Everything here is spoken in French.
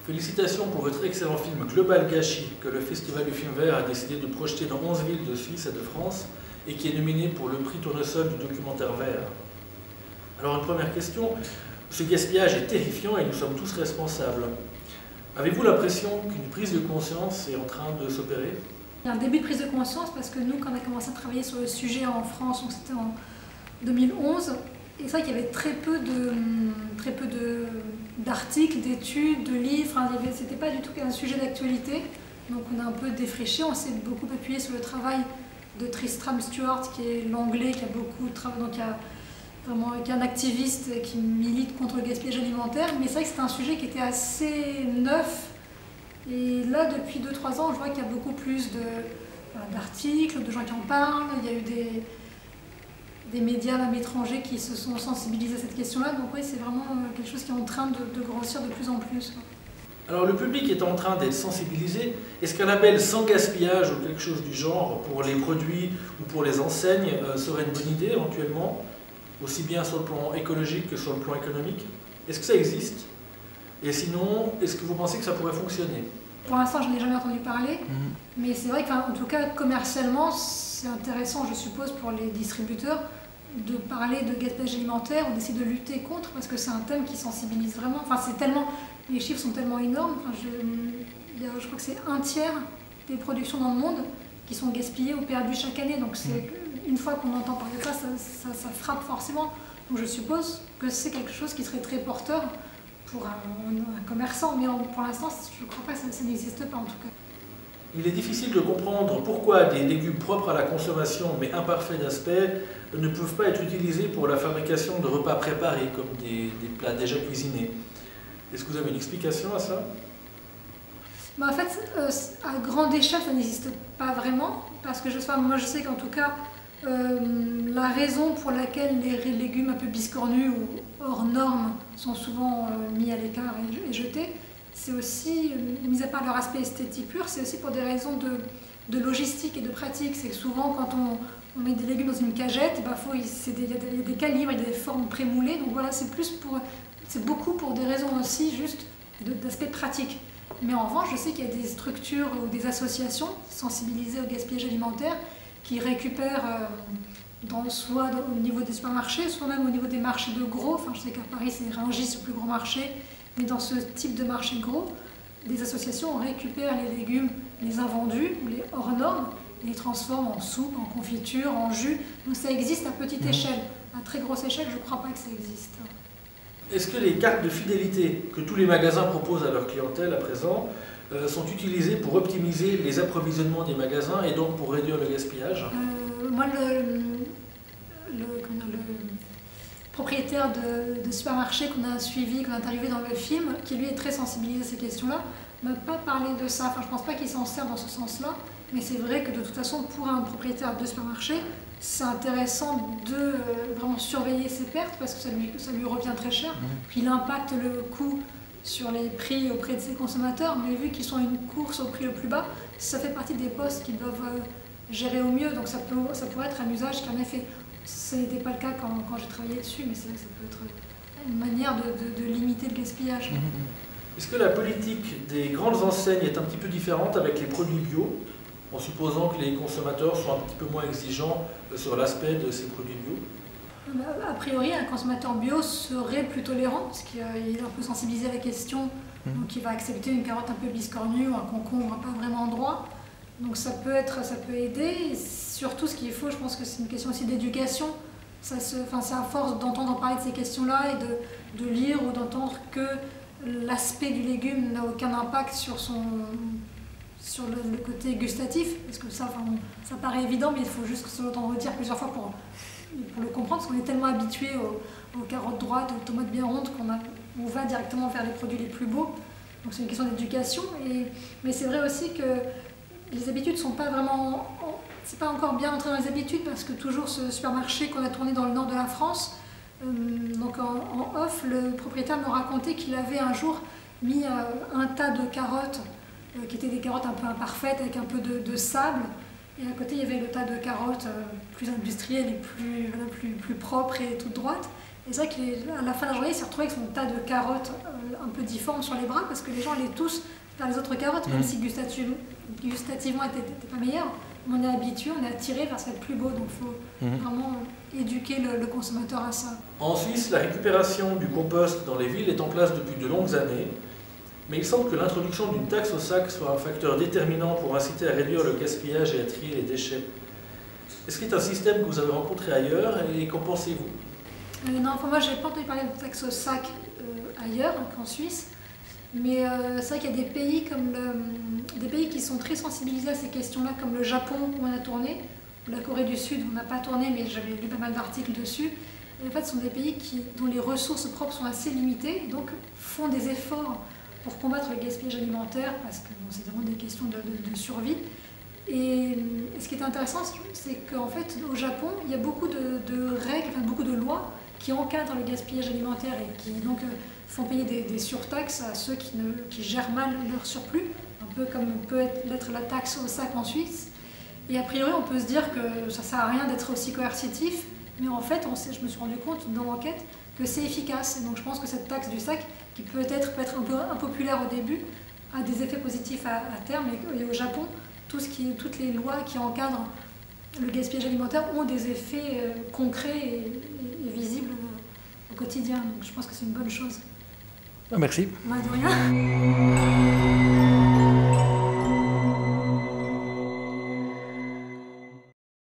Félicitations pour votre excellent film Global Gâchis que le Festival du film vert a décidé de projeter dans 11 villes de Suisse et de France et qui est nominé pour le prix Tournesol du documentaire vert. Alors une première question, ce gaspillage est terrifiant et nous sommes tous responsables. Avez-vous l'impression qu'une prise de conscience est en train de s'opérer? Il y a un début de prise de conscience parce que nous, quand on a commencé à travailler sur le sujet en France, donc c'était en 2011, et c'est vrai qu'il y avait très peu d'articles, d'études, de livres, enfin, c'était pas du tout un sujet d'actualité. Donc on a un peu défriché, on s'est beaucoup appuyé sur le travail de Tristram Stuart, qui est l'anglais, qui a beaucoup travaillé, donc qui est un activiste qui milite contre le gaspillage alimentaire. Mais c'est vrai que c'était un sujet qui était assez neuf. Et là, depuis 2-3 ans, je vois qu'il y a beaucoup plus d'articles, de gens qui en parlent. Il y a eu des médias même étrangers qui se sont sensibilisés à cette question-là. Donc oui, c'est vraiment quelque chose qui est en train de grossir de plus en plus. Alors le public est en train d'être sensibilisé. Est-ce qu'un label sans gaspillage ou quelque chose du genre pour les produits ou pour les enseignes serait une bonne idée éventuellement, aussi bien sur le plan écologique que sur le plan économique? Est-ce que ça existe? Et sinon, est-ce que vous pensez que ça pourrait fonctionner? Pour l'instant, je n'ai jamais entendu parler, mais c'est vrai qu'en tout cas, commercialement, c'est intéressant, je suppose, pour les distributeurs de parler de gaspillage alimentaire ou d'essayer de lutter contre, parce que c'est un thème qui sensibilise vraiment. Enfin, c'est tellement, les chiffres sont tellement énormes. Enfin, je crois que c'est 1/3 des productions dans le monde qui sont gaspillées ou perdues chaque année. Donc, une fois qu'on entend parler de ça, ça frappe forcément. Donc, je suppose que c'est quelque chose qui serait très porteur pour un commerçant, mais pour l'instant, je ne crois pas que ça n'existe pas en tout cas. Il est difficile de comprendre pourquoi des légumes propres à la consommation mais imparfaits d'aspect ne peuvent pas être utilisés pour la fabrication de repas préparés comme des plats déjà cuisinés. Est-ce que vous avez une explication à ça? En fait, à grande échelle, ça n'existe pas vraiment, parce que moi je sais qu'en tout cas, la raison pour laquelle les légumes un peu biscornus ou hors normes sont souvent mis à l'écart et jetés, c'est aussi, mis à part leur aspect esthétique pur, c'est aussi pour des raisons de logistique et de pratique. C'est que souvent, quand on met des légumes dans une cagette, il y a des calibres, il y a des formes prémoulées. Donc voilà, c'est beaucoup pour des raisons aussi juste d'aspect pratique. Mais en revanche, je sais qu'il y a des structures ou des associations sensibilisées au gaspillage alimentaire qui récupèrent soit au niveau des supermarchés, soit même au niveau des marchés de gros. Enfin, je sais qu'à Paris, c'est Rungis, le plus gros marché. Mais dans ce type de marché gros, des associations récupèrent les légumes, les invendus ou les hors normes, et les transforment en soupe, en confiture, en jus. Donc ça existe à petite échelle. À très grosse échelle, je ne crois pas que ça existe. Est-ce que les cartes de fidélité que tous les magasins proposent à leur clientèle à présent sont utilisées pour optimiser les approvisionnements des magasins et donc pour réduire le gaspillage? Moi, le propriétaire de supermarché qu'on a suivi, qu'on a arrivé dans le film, qui lui est très sensibilisé à ces questions-là, ne m'a pas parlé de ça. Enfin, je ne pense pas qu'il s'en sert dans ce sens-là, mais c'est vrai que de toute façon, pour un propriétaire de supermarché, c'est intéressant de vraiment surveiller ses pertes parce que ça lui revient très cher. Puis il impacte le coût sur les prix auprès de ses consommateurs, mais vu qu'ils sont à une course au prix le plus bas, ça fait partie des postes qu'ils doivent gérer au mieux. Donc ça pourrait être un usage qui en effet, ce n'était pas le cas quand j'ai travaillé dessus, mais c'est vrai que ça peut être une manière de limiter le gaspillage. Est-ce que la politique des grandes enseignes est un petit peu différente avec les produits bio, en supposant que les consommateurs sont un petit peu moins exigeants sur l'aspect de ces produits bio? A priori, un consommateur bio serait plus tolérant, parce qu'il est un peu sensibilisé à la question, donc il va accepter une carotte un peu biscornue ou un concombre pas vraiment droit. Donc ça peut aider, et surtout ce qu'il faut, je pense que c'est une question aussi d'éducation. C'est à force d'entendre parler de ces questions-là et de lire ou d'entendre que l'aspect du légume n'a aucun impact sur le côté gustatif, parce que ça paraît évident, mais il faut juste se l'entendre dire plusieurs fois pour le comprendre, parce qu'on est tellement habitué aux carottes droites, aux tomates bien rondes, qu'on va directement vers les produits les plus beaux. Donc c'est une question d'éducation, mais c'est vrai aussi que les habitudes sont pas vraiment... C'est pas encore bien entré dans les habitudes, parce que toujours ce supermarché qu'on a tourné dans le nord de la France, donc en off, le propriétaire me racontait qu'il avait un jour mis un tas de carottes, qui étaient des carottes un peu imparfaites, avec un peu de sable, et à côté il y avait le tas de carottes plus industrielles et plus propres et toutes droites. Et c'est vrai qu'à la fin de la journée, il s'est retrouvé avec son tas de carottes un peu difformes sur les bras, parce que les gens allaient tous vers les autres carottes, même si gustativement n'étaient pas meilleures. On est habitué, on est attiré vers ce qui est le plus beau, donc il faut vraiment éduquer le consommateur à ça. En Suisse, la récupération du compost dans les villes est en place depuis de longues années, mais il semble que l'introduction d'une taxe au sac soit un facteur déterminant pour inciter à réduire le gaspillage et à trier les déchets. Est-ce qu'il y a un système que vous avez rencontré ailleurs et qu'en pensez-vous? Non, enfin, moi je n'ai pas entendu parler de taxe au sac ailleurs qu'en Suisse, mais c'est vrai qu'il y a des pays, des pays qui sont très sensibilisés à ces questions-là, comme le Japon où on a tourné, ou la Corée du Sud où on n'a pas tourné, mais j'avais lu pas mal d'articles dessus. Et en fait, ce sont des pays dont les ressources propres sont assez limitées, et donc font des efforts pour combattre le gaspillage alimentaire, parce que c'est vraiment des questions de survie. Et ce qui est intéressant, c'est qu'en fait, au Japon, il y a beaucoup de règles, enfin, beaucoup de lois qui encadrent le gaspillage alimentaire et qui donc font payer des surtaxes à ceux qui gèrent mal leur surplus, un peu comme peut l'être la taxe au sac en Suisse. Et a priori, on peut se dire que ça ne sert à rien d'être aussi coercitif, mais en fait, je me suis rendu compte dans l'enquête que c'est efficace. Et donc je pense que cette taxe du sac, qui peut-être un peu impopulaire au début, a des effets positifs à terme. Et au Japon, toutes les lois qui encadrent le gaspillage alimentaire ont des effets concrets et visibles au quotidien. Donc je pense que c'est une bonne chose. Merci. De rien.